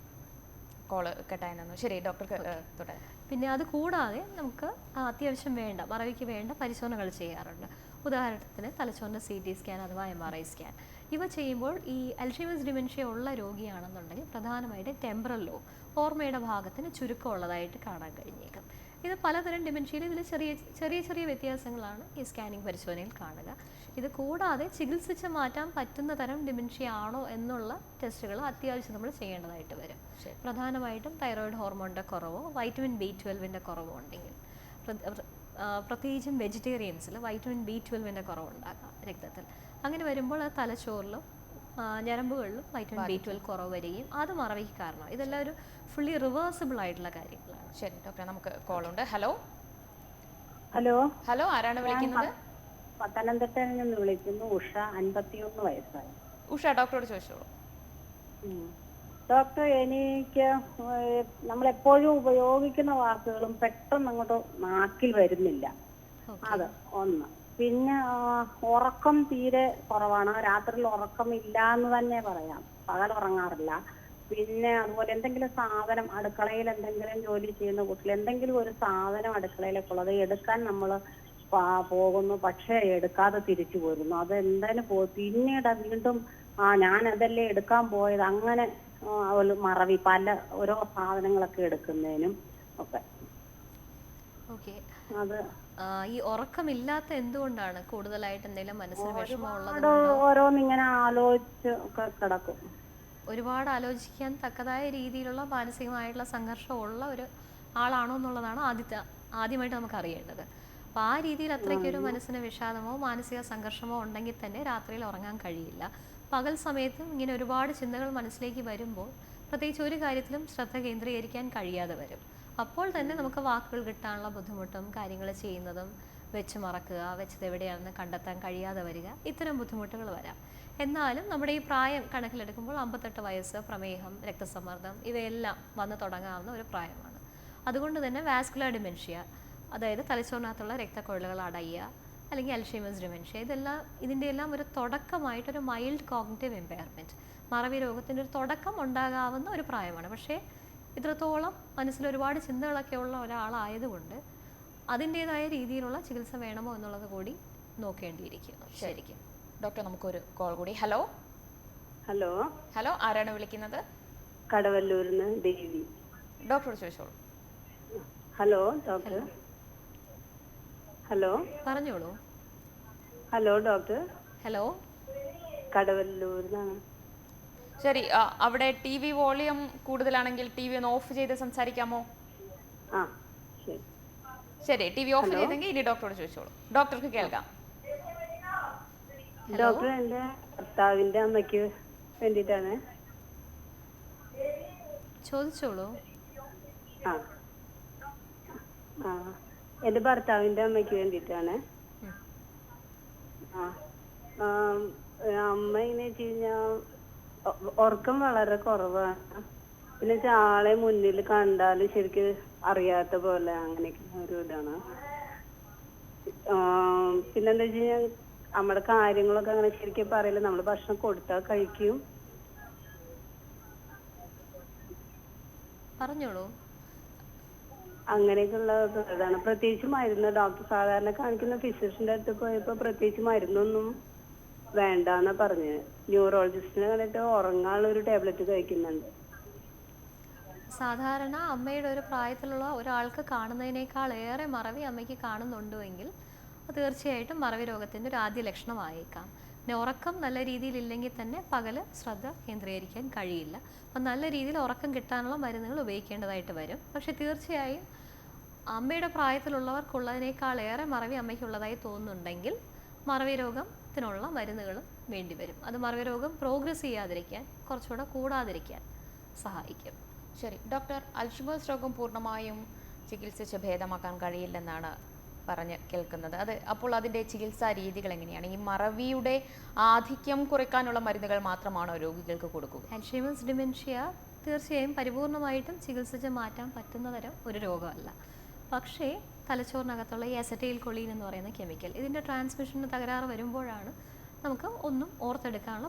കോള് കട്ടായിരുന്നു. ശരി ഡോക്ടർക്ക് തുടരാം. പിന്നെ അത് കൂടാതെ നമുക്ക് അത്യാവശ്യം വേണ്ട മറവിക്ക് വേണ്ട പരിശോധനകൾ ചെയ്യാറുണ്ട്. ഉദാഹരണത്തിന് തലച്ചോറിൻ്റെ CT സ്കാൻ അഥവാ MRI സ്കാൻ. ഇവ ചെയ്യുമ്പോൾ ഈ അൽഷൈമേഴ്സ് ഡിമെൻഷ്യ ഉള്ള രോഗിയാണെന്നുണ്ടെങ്കിൽ പ്രധാനമായിട്ടും ടെമ്പറൽ ലോബ്, ഓർമ്മയുടെ ഭാഗത്തിന് ചുരുക്കമുള്ളതായിട്ട് കാണാൻ കഴിഞ്ഞേക്കും. ഇത് പലതരം ഡിമെൻഷ്യയിൽ ഇതിൽ ചെറിയ വ്യത്യാസങ്ങളാണ് ഈ സ്കാനിങ് പരിശോധനയിൽ കാണുക. ഇത് കൂടാതെ ചികിത്സിച്ച് മാറ്റാൻ പറ്റുന്ന തരം ഡിമെൻഷ്യ ആണോ എന്നുള്ള ടെസ്റ്റുകൾ അത്യാവശ്യം നമ്മൾ ചെയ്യേണ്ടതായിട്ട് വരും. പ്രധാനമായിട്ടും തൈറോയിഡ് ഹോർമോണിൻ്റെ കുറവോ വൈറ്റമിൻ B12 കുറവോ ഉണ്ടെങ്കിൽ, പ്രത്യേകിച്ചും വെജിറ്റേറിയൻസിൽ വൈറ്റമിൻ B12 കുറവുണ്ടാകാം രക്തത്തിൽ. അങ്ങനെ വരുമ്പോൾ അത് തലച്ചോറിലും ഞരമ്പുകളിലും വൈറ്റമിൻ B12 കുറവ് വരികയും അത് മറവിക്ക് കാരണം. ഇതെല്ലാം ഒരു ഫുള്ളി റിവേഴ്സിബിൾ ആയിട്ടുള്ള കാര്യങ്ങളാണ്. ശരി ഡോക്ടർ, നമുക്ക് കോൾ ഉണ്ട്. ഹലോ ഹലോ, ഹലോ, ആരാണ് വിളിക്കുന്നത്? പത്തനംതിട്ടയിൽ നിന്ന് വിളിക്കുന്നു. ഉഷ, 51 വയസ്സായി. ഉഷ, ഡോക്ടറോട് ചോദിച്ചോളൂ. ഡോക്ടർ, എനിക്ക് നമ്മളെപ്പോഴും ഉപയോഗിക്കുന്ന വാക്കുകളും പെട്ടെന്ന് അങ്ങോട്ട് നാക്കിൽ വരുന്നില്ല. അത് ഒന്ന്. പിന്നെ ഉറക്കം തീരെ കുറവാണ്. രാത്രിയിൽ ഉറക്കമില്ല എന്ന് തന്നെ പറയാം. പകൽ ഉറങ്ങാറില്ല. പിന്നെ അതുപോലെ എന്തെങ്കിലും സാധനം അടുക്കളയിൽ എന്തെങ്കിലും ജോലി ചെയ്യുന്ന കുട്ടികൾ എന്തെങ്കിലും ഒരു സാധനം അടുക്കളയിലേക്കുള്ളത് എടുക്കാൻ നമ്മൾ പോകുന്നു, പക്ഷെ എടുക്കാതെ തിരിച്ചു പോരുന്നു. അത് എന്തായാലും പിന്നീട് വീണ്ടും ഞാൻ അതല്ലേ എടുക്കാൻ പോയത്, അങ്ങനെ മറവി പല ഓരോ സാധനങ്ങളൊക്കെ എടുക്കുന്നതിനും ഒക്കെ. അത് ഈ ഉറക്കമില്ലാത്ത എന്തുകൊണ്ടാണ്? കൂടുതലായിട്ട് എന്തെങ്കിലും മനസ്സിന് വിഷമമുള്ളത്? ഓരോന്നിങ്ങനെ ആലോചിച്ച് കിടക്കും. ഒരുപാട് ആലോചിക്കാൻ തക്കതായ രീതിയിലുള്ള മാനസികമായിട്ടുള്ള സംഘർഷമുള്ള ഒരു ആളാണോ എന്നുള്ളതാണ് ആദ്യമായിട്ട് നമുക്ക് അറിയേണ്ടത്. അപ്പോൾ ആ രീതിയിൽ അത്രയ്ക്കൊരു മനസ്സിന് വിഷാദമോ മാനസിക സംഘർഷമോ ഉണ്ടെങ്കിൽ തന്നെ രാത്രിയിൽ ഉറങ്ങാൻ കഴിയില്ല. പകൽ സമയത്തും ഇങ്ങനെ ഒരുപാട് ചിന്തകൾ മനസ്സിലേക്ക് വരുമ്പോൾ പ്രത്യേകിച്ച് ഒരു കാര്യത്തിലും ശ്രദ്ധ കേന്ദ്രീകരിക്കാൻ കഴിയാതെ വരും. അപ്പോൾ തന്നെ നമുക്ക് വാക്കുകൾ കിട്ടാനുള്ള ബുദ്ധിമുട്ടും കാര്യങ്ങൾ ചെയ്യുന്നതും വെച്ച് മറക്കുക, വെച്ചത് എവിടെയാണെന്ന് കണ്ടെത്താൻ കഴിയാതെ വരിക, ഇത്തരം ബുദ്ധിമുട്ടുകൾ വരാം. എന്നാലും നമ്മുടെ ഈ പ്രായം കണക്കിലെടുക്കുമ്പോൾ 58 വയസ്സ്, പ്രമേഹം, രക്തസമ്മർദ്ദം ഇവയെല്ലാം വന്നു തുടങ്ങാവുന്ന ഒരു പ്രായമാണ്. അതുകൊണ്ട് തന്നെ വാസ്കുലർ ഡിമെൻഷ്യ, അതായത് തലച്ചോറിനകത്തുള്ള രക്തക്കൊഴലുകൾ അടയുക, അല്ലെങ്കിൽ അൽഷൈമേഴ്സ് ഡിമെൻഷ്യ, ഇതിൻ്റെ എല്ലാം ഒരു തുടക്കമായിട്ടൊരു മൈൽഡ് കോഗ്നിറ്റീവ് ഇമ്പയർമെൻറ്റ്, മറവി രോഗത്തിൻ്റെ ഒരു തുടക്കം ഉണ്ടാകാവുന്ന ഒരു പ്രായമാണ്. പക്ഷേ ഇത്രത്തോളം മനസ്സിൽ ഒരുപാട് ചിന്തകളൊക്കെ ഉള്ള ഒരാളായതുകൊണ്ട് അതിൻ്റേതായ രീതിയിലുള്ള ചികിത്സ വേണമോ എന്നുള്ളത് കൂടി നോക്കേണ്ടിയിരിക്കുന്നു. ശരിക്കും ഡോക്ടർ, നമുക്കൊരു കോൾ കൂടി. ഹലോ ഹലോ ഹലോ, ആരാണ് വിളിക്കുന്നത്? കടവല്ലൂരിന്ന് ദേവി. ഡോക്ടറോട് ചോദിച്ചോളൂ. Hello doctor. ഹലോ, പറഞ്ഞോളൂ. Hello doctor. ഹലോ, കടവല്ലൂരിന്നാണ്. ശരി, അവിടെ ടി വി വോളിയം കൂടുതലാണെങ്കിൽ ടി വി ഒന്ന് ഓഫ് ചെയ്ത് സംസാരിക്കാമോ? ശരി ശരി, ടി വി ഓഫ് ചെയ്തെങ്കിൽ ഇനി ഡോക്ടറോട് ചോദിച്ചോളൂ. ഡോക്ടർക്ക് കേൾക്കാം. ഡോക്ടർ, എന്റെ ഭർത്താവിന്റെ അമ്മയ്ക്ക് വേണ്ടിയിട്ടാണ്. ചോദിച്ചോളൂ. എന്റെ ഭർത്താവിന്റെ അമ്മയ്ക്ക് വേണ്ടിയിട്ടാണ്. അമ്മ എങ്ങനെ വെച്ച് കഴിഞ്ഞാൽ ഉറക്കം വളരെ കുറവാണ്. പിന്നെ ആളെ മുന്നിൽ കണ്ടാലും ശരിക്കും അറിയാത്ത പോലെ അങ്ങനെയൊക്കെ ഒരു ഇതാണ്. പിന്നെന്താ വെച്ച് കഴിഞ്ഞാൽ നമ്മുടെ കാര്യങ്ങളൊക്കെ അങ്ങനെ ശരിക്കും പറയില്ല. നമ്മൾ ഭക്ഷണം കൊടുത്താൽ കഴിക്കും. പറഞ്ഞോളൂ. അങ്ങനെയൊക്കെയുള്ള ഇതാണ്. പ്രത്യേകിച്ച് മരുന്ന് ഡോക്ടർ സാധാരണ കാണിക്കുന്ന ഫിസിഷ്യന്റെ അടുത്ത് പോയപ്പോ പ്രത്യേകിച്ച് മരുന്നൊന്നും വേണ്ടെന്നാ പറഞ്ഞത്. ന്യൂറോളജിസ്റ്റിനെ കണ്ടിട്ട് ഉറങ്ങാനുള്ള ഒരു ടാബ്ലറ്റ് കഴിക്കുന്നുണ്ട്. സാധാരണ അമ്മയുടെ ഒരു പ്രായത്തിലുള്ള ഒരാൾക്ക് കാണുന്നതിനേക്കാൾ ഏറെ മറവി അമ്മയ്ക്ക് കാണുന്നുണ്ടെങ്കിൽ തീർച്ചയായിട്ടും മറവി രോഗത്തിൻ്റെ ഒരു ആദ്യ ലക്ഷണമായേക്കാം. പിന്നെ ഉറക്കം നല്ല രീതിയിൽ ഇല്ലെങ്കിൽ തന്നെ പകല് ശ്രദ്ധ കേന്ദ്രീകരിക്കാൻ കഴിയില്ല. അപ്പം നല്ല രീതിയിൽ ഉറക്കം കിട്ടാനുള്ള മരുന്നുകൾ ഉപയോഗിക്കേണ്ടതായിട്ട് വരും. പക്ഷെ തീർച്ചയായും അമ്മയുടെ പ്രായത്തിലുള്ളവർക്കുള്ളതിനേക്കാൾ ഏറെ മറവി അമ്മയ്ക്കുള്ളതായി തോന്നുന്നുണ്ടെങ്കിൽ മറവി രോഗത്തിനുള്ള മരുന്നുകളും വേണ്ടിവരും. അത് മറവി രോഗം പ്രോഗ്രസ് ചെയ്യാതിരിക്കാൻ, കുറച്ചുകൂടെ കൂടാതിരിക്കാൻ സഹായിക്കും. ശരി ഡോക്ടർ, അൽഷിമേഴ്സ് രോഗം പൂർണ്ണമായും ചികിത്സിച്ച് ഭേദമാക്കാൻ കഴിയില്ലെന്നാണ് പറഞ്ഞ് കേൾക്കുന്നത്. അപ്പോൾ അതിൻ്റെ ചികിത്സാ രീതികൾ എങ്ങനെയാണ്? ഈ മറവിയുടെ ആധിക്യം കുറയ്ക്കാനുള്ള മരുന്നുകൾ മാത്രമാണോ രോഗികൾക്ക് കൊടുക്കുക? അൽഷൈമേഴ്സ് ഡിമെൻഷ്യ തീർച്ചയായും പരിപൂർണമായിട്ടും ചികിത്സിച്ച് മാറ്റാൻ പറ്റുന്ന തരം ഒരു രോഗമല്ല. പക്ഷേ തലച്ചോറിനകത്തുള്ള ഈ അസറ്റൈൽ കൊളീൻ എന്ന് പറയുന്ന കെമിക്കൽ, ഇതിൻ്റെ ട്രാൻസ്മിഷന് തകരാറ് വരുമ്പോഴാണ് നമുക്ക് ഒന്നും ഓർത്തെടുക്കാനുള്ള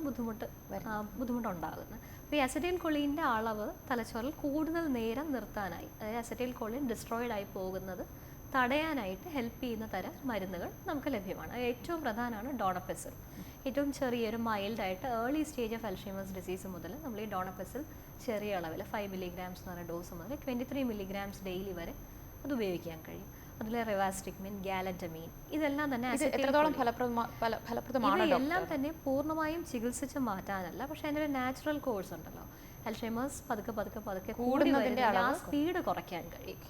ബുദ്ധിമുട്ടുണ്ടാകുന്നത്. അപ്പോൾ ഈ അസറ്റൈൽ കൊളീൻ്റെ അളവ് തലച്ചോറിൽ കൂടുതൽ നേരം നിർത്താനായി, അതായത് അസറ്റൈൽ കൊളീൻ ഡിസ്ട്രോയിഡ് ആയി പോകുന്നത് തടയാനായിട്ട് ഹെൽപ്പ് ചെയ്യുന്ന തരം മരുന്നുകൾ നമുക്ക് ലഭ്യമാണ്. ഏറ്റവും പ്രധാനമാണ് ഡോണപ്പെസിൽ. ഏറ്റവും ചെറിയൊരു മൈൽഡായിട്ട് early stage of Alzheimer's disease മുതൽ നമ്മൾ ഈ ഡോണപ്പെസിൽ ചെറിയ അളവിൽ 5 മില്ലിഗ്രാംസ് എന്ന് പറഞ്ഞ ഡോസ് മുതൽ 23 മില്ലിഗ്രാംസ് ഡെയിലി വരെ അത് ഉപയോഗിക്കാൻ കഴിയും. അതിൽ റിവാസ്റ്റിക്മിൻ, ഗാലന്റമീൻ, ഇതെല്ലാം തന്നെ എത്രത്തോളം ഫലപ്രദമാണ്? ഇവയെല്ലാം തന്നെ പൂർണ്ണമായും ചികിത്സിച്ച് മാറ്റാനല്ല, പക്ഷെ അതിൻ്റെ ഒരു നാച്ചുറൽ കോഴ്സ് ഉണ്ടല്ലോ. അൽഷൈമേഴ്സ് പതുക്കെ കൂടുന്നതിൻ്റെ ആ സ്പീഡ് കുറയ്ക്കാൻ കഴിയും.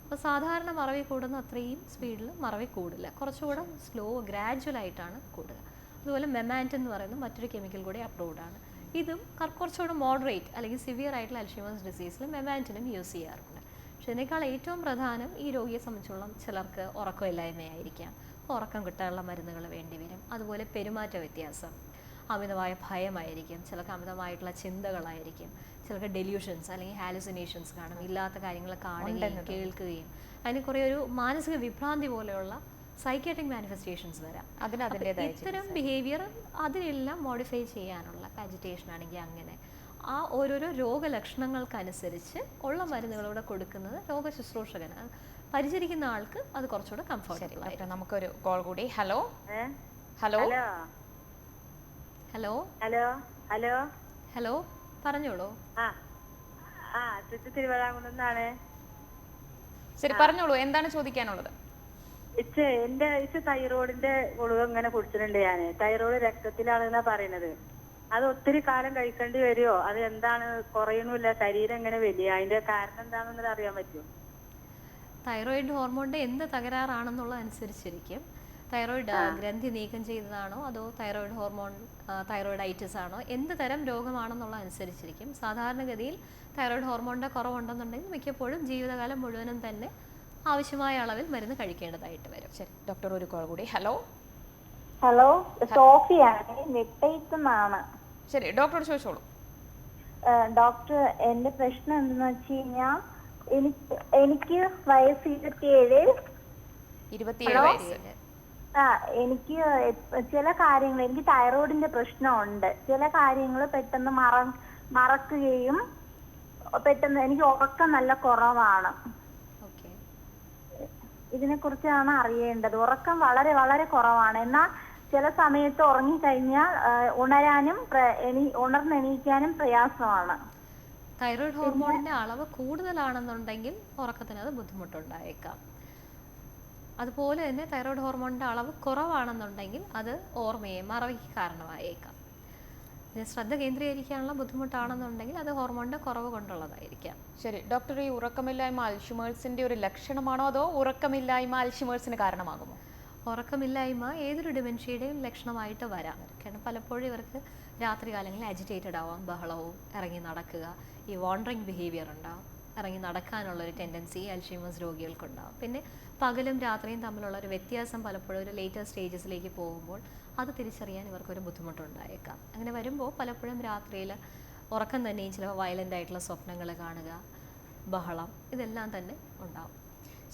അപ്പോൾ സാധാരണ മറവി കൂടുന്ന അത്രയും സ്പീഡിൽ മറവി കൂടില്ല, കുറച്ചുകൂടെ സ്ലോ ഗ്രാജുവലായിട്ടാണ് കൂടുക. അതുപോലെ മെമാൻറ്റ് എന്ന് പറയുന്ന മറ്റൊരു കെമിക്കൽ കൂടി അപ്രൂവ്ഡ് ആണ്. ഇതും കുറച്ചുകൂടെ മോഡറേറ്റ് അല്ലെങ്കിൽ സിവിയർ ആയിട്ടുള്ള അൽഷീമേഴ്സ് ഡിസീസിൽ മെമാൻറ്റിനും യൂസ് ചെയ്യാറുണ്ട്. പക്ഷെ ഇതിനേക്കാൾ ഏറ്റവും പ്രധാനം ഈ രോഗിയെ സംബന്ധിച്ചോളം ചിലർക്ക് ഉറക്കമില്ലായ്മയായിരിക്കാം, ഉറക്കം കിട്ടാനുള്ള മരുന്നുകൾ വേണ്ടി വരും. അതുപോലെ പെരുമാറ്റ വ്യത്യാസം, അമിതമായ ഭയമായിരിക്കും, ചിലർക്ക് അമിതമായിട്ടുള്ള ചിന്തകളായിരിക്കും, ചിലർക്ക് ഡെല്യൂഷൻസ് അല്ലെങ്കിൽ ഹാലുസിനേഷൻസ് കാണും, ഇല്ലാത്ത കാര്യങ്ങൾ കാണുകയും കേൾക്കുകയും അതിന് കുറേ ഒരു മാനസിക വിഭ്രാന്തി പോലെയുള്ള സൈക്യാട്രിക് മാനിഫെസ്റ്റേഷൻസ് വരാം. ഇത്തരം ബിഹേവിയർ അതിനെല്ലാം മോഡിഫൈ ചെയ്യാനുള്ള അജിറ്റേഷൻ ആണെങ്കിൽ അങ്ങനെ ആ ഓരോരോ രോഗലക്ഷണങ്ങൾക്കനുസരിച്ച് ഉള്ള മരുന്നുകളൂടെ കൊടുക്കുന്നത് രോഗശുശ്രൂഷകന് പരിചരിക്കുന്ന ആൾക്ക് അത് കുറച്ചുകൂടെ കംഫർട്ടബിൾ ആയിരിക്കും. നമുക്കൊരു കോൾ കൂടി. Hello hello hello hello hello hello പറഞ്ഞോളൂ. തിരുവഴാകുന്നാണ്. ശരി, പറഞ്ഞോളൂ, എന്താണ് ചോദിക്കാനുള്ളത്? എന്റെ തൈറോയിഡിന്റെ ഗുളിക ഇങ്ങനെ കുടിച്ചിട്ടുണ്ട് ഞാന്. തൈറോയിഡ് രക്തത്തിലാണെന്നാ പറയുന്നത്. അത് ഒത്തിരി കാലം കഴിക്കേണ്ടി വരുമോ? അത് എന്താണ്, കുറയണില്ല, ശരീരം ഇങ്ങനെ വലിയ, അതിന്റെ കാരണം എന്താണെന്നത് അറിയാൻ പറ്റുമോ? തൈറോയിഡ് ഹോർമോണിന്റെ എന്ത് തകരാറാണെന്നുള്ളതനുസരിച്ചിരിക്കും. തൈറോയിഡ് ഗ്രന്ഥി നീക്കം ചെയ്തതാണോ അതോ തൈറോയിഡ് ഹോർമോൺ തൈറോയിഡൈറ്റിസ് ആണോ, എന്ത് തരം രോഗമാണെന്നുള്ളതനുസരിച്ചിരിക്കും. സാധാരണഗതിയിൽ തൈറോയിഡ് ഹോർമോണിന്റെ കുറവുണ്ടെന്നുണ്ടെങ്കിൽ മിക്കപ്പോഴും ജീവിതകാലം മുഴുവനും തന്നെ ആവശ്യമായ അളവിൽ മരുന്ന് കഴിക്കേണ്ടതായിട്ട് വരും. ശരി ഡോക്ടർ, ഒരു കോൾ കൂടി. ഹലോ ഹലോ, സോഫിയാണ്, നെട്ടയിത്തുന്നാണ്. ശരി ഡോക്ടറോട് ചോദിച്ചോളൂ. ഡോക്ടർ, എന്റെ പ്രശ്നം എന്തെന്ന് വെച്ച് കഴിഞ്ഞാൽ എനിക്ക് വയസ്സ് 27 വയസ്സ്. എനിക്ക് ചില കാര്യങ്ങൾ, എനിക്ക് തൈറോയിഡിന്റെ പ്രശ്നമുണ്ട്. ചില കാര്യങ്ങൾ പെട്ടെന്ന് മറക്കുകയും പെട്ടെന്ന് എനിക്ക് ഉറക്കം നല്ല കുറവാണ്. ഇതിനെ കുറിച്ചാണ് അറിയേണ്ടത്. ഉറക്കം വളരെ വളരെ കുറവാണ്. എന്നാൽ ചില സമയത്ത് ഉറങ്ങിക്കഴിഞ്ഞാൽ ഉണർന്നെണീക്കാനും പ്രയാസമാണ്. തൈറോയിഡ് ഹോർമോണിന്റെ അളവ് കൂടുതലാണെന്നുണ്ടെങ്കിൽ ഉറക്കത്തിന് അത് ബുദ്ധിമുട്ടുണ്ടായേക്കാം. അതുപോലെ തന്നെ തൈറോയിഡ് ഹോർമോണിന്റെ അളവ് കുറവാണെന്നുണ്ടെങ്കിൽ അത് മറവിക്ക് കാരണമായേക്കാം. ഇതിന് ശ്രദ്ധ കേന്ദ്രീകരിക്കാനുള്ള ബുദ്ധിമുട്ടാണെന്നുണ്ടെങ്കിൽ അത് ഹോർമോണിന്റെ കുറവ് കൊണ്ടുള്ളതായിരിക്കാം. ശരി ഡോക്ടർ, ഈ ഉറക്കമില്ലായ്മ അൽഷിമേഴ്സിന്റെ ഒരു ലക്ഷണമാണോ അതോ ഉറക്കമില്ലായ്മ അൽഷിമേഴ്സിന് കാരണമാകുമോ? ഉറക്കമില്ലായ്മ ഏതൊരു ഡിമെൻഷ്യയുടെയും ലക്ഷണമായിട്ട് വരാം. കാരണം പലപ്പോഴും ഇവർക്ക് രാത്രികാലങ്ങളിൽ അജിറ്റേറ്റഡ് ആവാം, ബഹളവും, ഇറങ്ങി നടക്കുക, ഈ വാണ്ടറിങ് ബിഹേവിയർ ഉണ്ടാവും, ഇറങ്ങി നടക്കാനുള്ളൊരു ടെൻഡൻസി അൽഷീമേഴ്സ് രോഗികൾക്കുണ്ടാവും. പിന്നെ പകലും രാത്രിയും തമ്മിലുള്ള ഒരു വ്യത്യാസം പലപ്പോഴും ഒരു ലേറ്റർ സ്റ്റേജസിലേക്ക് പോകുമ്പോൾ അത് തിരിച്ചറിയാൻ ഇവർക്കൊരു ബുദ്ധിമുട്ടുണ്ടായേക്കാം. അങ്ങനെ വരുമ്പോൾ പലപ്പോഴും രാത്രിയിൽ ഉറക്കം തന്നെയും ചിലപ്പോൾ വയലൻ്റ് ആയിട്ടുള്ള സ്വപ്നങ്ങൾ കാണുക, ബഹളം, ഇതെല്ലാം തന്നെ ഉണ്ടാവും.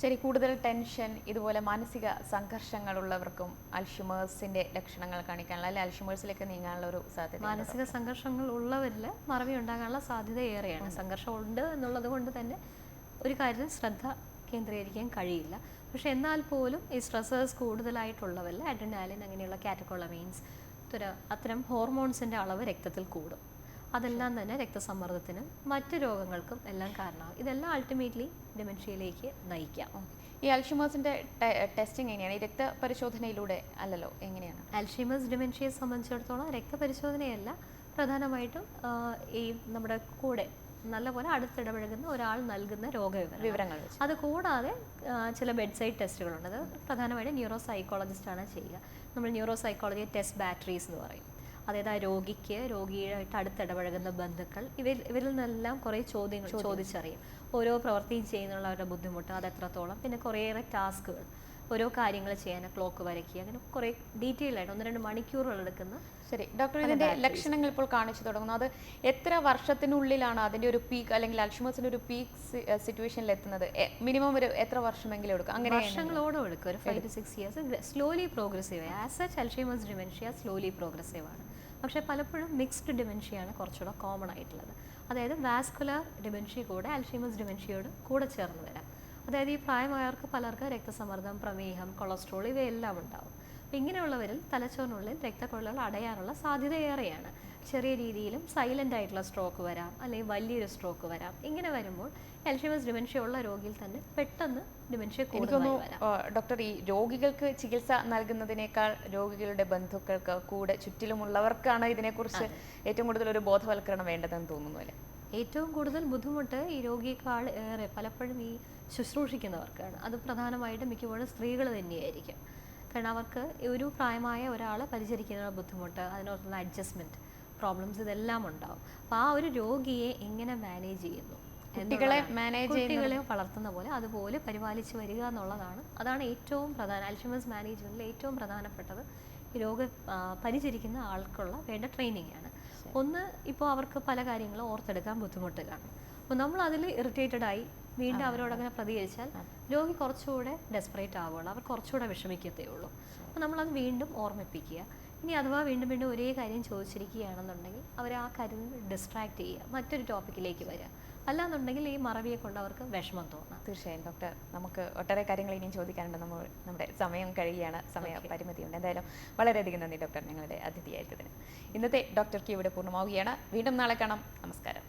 ശരി, കൂടുതൽ ടെൻഷൻ, ഇതുപോലെ മാനസിക സംഘർഷങ്ങളുള്ളവർക്കും അൽഷിമേഴ്സിന്റെ ലക്ഷണങ്ങൾ കാണിക്കാനുള്ള അല്ലെങ്കിൽ അൽഷിമേഴ്സിലേക്ക് നീങ്ങാനുള്ള ഒരു സാധ്യത? മാനസിക സംഘർഷങ്ങൾ ഉള്ളവരിൽ മറവി ഉണ്ടാകാനുള്ള സാധ്യത ഏറെയാണ്. സംഘർഷം ഉണ്ട് എന്നുള്ളത് കൊണ്ട് തന്നെ ഒരു കാര്യത്തിൽ ശ്രദ്ധ കേന്ദ്രീകരിക്കാൻ കഴിയില്ല. പക്ഷെ എന്നാൽ പോലും ഈ സ്ട്രെസ്സേഴ്സ് കൂടുതലായിട്ടുള്ളവരിൽ അഡ്രിനാലിൻ അങ്ങനെയുള്ള കാറ്റക്കോളമീൻസ് അത്തരം ഹോർമോൺസിൻ്റെ അളവ് രക്തത്തിൽ കൂടും. അതെല്ലാം തന്നെ രക്തസമ്മർദ്ദത്തിനും മറ്റ് രോഗങ്ങൾക്കും എല്ലാം കാരണമാകും. ഇതെല്ലാം അൾട്ടിമേറ്റ്ലി ഡിമെൻഷ്യയിലേക്ക് നയിക്കാം. ഈ അൽഷിമേഴ്സിന്റെ ടെസ്റ്റിംഗ് എങ്ങനെയാണ്? ഈ രക്തപരിശോധനയിലൂടെ അല്ലല്ലോ, എങ്ങനെയാണ്? അൽഷിമേഴ്സ് ഡിമെൻഷ്യയെ സംബന്ധിച്ചിടത്തോളം രക്തപരിശോധനയല്ല, പ്രധാനമായിട്ടും ഈ നമ്മുടെ കൂടെ നല്ലപോലെ അടുത്തിടപഴകുന്ന ഒരാൾ നൽകുന്ന രോഗവിവരങ്ങൾ. അത് കൂടാതെ ചില ബെഡ് സൈഡ് ടെസ്റ്റുകളുണ്ട്. അത് പ്രധാനമായിട്ടും ന്യൂറോ സൈക്കോളജിസ്റ്റാണ് ചെയ്യുക. നമ്മൾ ന്യൂറോ സൈക്കോളജി ടെസ്റ്റ് ബാറ്ററീസ് എന്ന് പറയും. അതായത് ആ രോഗിയായിട്ട് അടുത്തിടപഴകുന്ന ബന്ധുക്കൾ, ഇവരിൽ നിന്നെല്ലാം കുറേ ചോദ്യങ്ങൾ ചോദിച്ചറിയും. ഓരോ പ്രവൃത്തിയും ചെയ്യുന്നുള്ള അവരുടെ ബുദ്ധിമുട്ട്, അത് എത്രത്തോളം, പിന്നെ കുറേയേറെ ടാസ്കുകൾ, ഓരോ കാര്യങ്ങൾ ചെയ്യാൻ ക്ലോക്ക് വരയ്ക്കുക, അങ്ങനെ കുറേ ഡീറ്റെയിൽ ആയിട്ട് 1-2 മണിക്കൂറുകൾ എടുക്കുന്ന. ശരി ഡോക്ടർ, ഇതിന്റെ ലക്ഷണങ്ങൾ ഇപ്പോൾ കാണിച്ചു തുടങ്ങുന്നു. അത് എത്ര വർഷത്തിനുള്ളിലാണ് അതിന്റെ ഒരു പീക്ക് അല്ലെങ്കിൽ അൽഷിമേഴ്സിന്റെ ഒരു പീക്ക് സിറ്റുവേഷനിൽ എത്തുന്നത്? മിനിമം ഒരു എത്ര വർഷമെങ്കിലും എടുക്കും? അങ്ങനെ വർഷങ്ങളോടും എടുക്കും, ഒരു 5 to 6 years. Slowly progressive. As such Alzheimer's dementia slowly progressive ആണ്. പക്ഷേ പലപ്പോഴും മിക്സ്ഡ് ഡിമെൻഷ്യയാണ് കുറച്ചുകൂടെ കോമൺ ആയിട്ടുള്ളത്. അതായത് വാസ്കുലർ ഡിമെൻഷ്യ കൂടെ അൽഷിമേഴ്സ് ഡിമെൻഷ്യയോട് കൂടെ ചേർന്ന് വരാം. അതായത് ഈ പ്രായമായവർക്ക് പലർക്ക് രക്തസമ്മർദ്ദം, പ്രമേഹം, കൊളസ്ട്രോൾ ഇവയെല്ലാം ഉണ്ടാവും. അപ്പം ഇങ്ങനെയുള്ളവരിൽ തലച്ചോറിനുള്ളിൽ രക്തക്കൊഴലുകൾ അടയാനുള്ള സാധ്യത ഏറെയാണ്. ചെറിയ രീതിയിലും സൈലൻ്റ് ആയിട്ടുള്ള സ്ട്രോക്ക് വരാം, അല്ലെങ്കിൽ വലിയൊരു സ്ട്രോക്ക് വരാം. ഇങ്ങനെ വരുമ്പോൾ അൽഷിമേഴ്സ് ഡിമെൻഷ്യ ഉള്ള രോഗിയിൽ തന്നെ പെട്ടെന്ന് ഡിമെൻഷ്യ കൂടുതലായി വരാം. ഡോക്ടർ, ഈ രോഗികൾക്ക് ചികിത്സ നൽകുന്നതിനേക്കാൾ രോഗികളുടെ ബന്ധുക്കൾക്ക് കൂടെ ചുറ്റിലുമുള്ളവർക്കാണ് ഇതിനെക്കുറിച്ച് ഏറ്റവും കൂടുതൽ ഒരു ബോധവൽക്കരണം വേണ്ടതെന്ന് തോന്നുന്നു അല്ലേ? ഏറ്റവും കൂടുതൽ ബുദ്ധിമുട്ട് ഈ രോഗിയേക്കാൾ ഏറെ പലപ്പോഴും ഈ ശുശ്രൂഷിക്കുന്നവർക്കാണ്. അത് പ്രധാനമായിട്ടും മിക്കപ്പോഴും സ്ത്രീകൾ തന്നെയായിരിക്കും. കാരണം അവർക്ക് ഒരു പ്രായമായ ഒരാളെ പരിചരിക്കുന്ന ബുദ്ധിമുട്ട്, അതിനോടുള്ള അഡ്ജസ്റ്റ്മെൻറ്റ് പ്രോബ്ലംസ് ഇതെല്ലാം ഉണ്ടാവും. അപ്പോൾ ആ ഒരു രോഗിയെ എങ്ങനെ മാനേജ് ചെയ്യുന്നു, കുട്ടികളെ മാനേജ് കുട്ടികളെ വളർത്തുന്ന പോലെ അതുപോലെ പരിപാലിച്ച് വരിക എന്നുള്ളതാണ്. അതാണ് ഏറ്റവും പ്രധാനം. അൽഷിമേഴ്സ് മാനേജ്മെൻറ്റിൽ ഏറ്റവും പ്രധാനപ്പെട്ടത് ഈ പരിചരിക്കുന്ന ആൾക്കുള്ള വേണ്ട ട്രെയിനിങ് ആണ്. ഒന്ന്, ഇപ്പോൾ അവർക്ക് പല കാര്യങ്ങളും ഓർത്തെടുക്കാൻ ബുദ്ധിമുട്ട് കാണും. അപ്പോൾ നമ്മൾ അതിൽ ഇറിറ്റേറ്റഡായി വീണ്ടും അവരോടങ്ങനെ പ്രതികരിച്ചാൽ രോഗി കുറച്ചുകൂടെ ഡെസ്പറേറ്റ് ആവുകയുള്ളൂ, അവർ കുറച്ചുകൂടെ വിഷമിക്കത്തേ ഉള്ളൂ. അപ്പോൾ നമ്മളത് വീണ്ടും ഓർമ്മിപ്പിക്കുക. ഇനി അഥവാ വീണ്ടും വീണ്ടും ഒരേ കാര്യം ചോദിച്ചിരിക്കുകയാണെന്നുണ്ടെങ്കിൽ അവർ ആ കാര്യം ഡിസ്ട്രാക്ട് ചെയ്യുക, മറ്റൊരു ടോപ്പിക്കിലേക്ക് വരിക. അല്ലാന്നുണ്ടെങ്കിൽ ഈ മറവിയെ കൊണ്ട് അവർക്ക് വിഷമം തോന്നാം. തീർച്ചയായും ഡോക്ടർ, നമുക്ക് ഒട്ടേറെ കാര്യങ്ങൾ ഇനിയും ചോദിക്കാനുണ്ട്. നമ്മുടെ സമയം കഴിയുകയാണ്, സമയ പരിമിതിയുണ്ട്. എന്തായാലും വളരെയധികം നന്ദി ഡോക്ടർ, ഞങ്ങളുടെ അതിഥിയായിരുന്നതിന്. ഇന്നത്തെ ഡോക്ടർ ക്യൂ ഇവിടെ പൂർണ്ണമാവുകയാണ്. വീണ്ടും നാളെ കാണാം. നമസ്കാരം.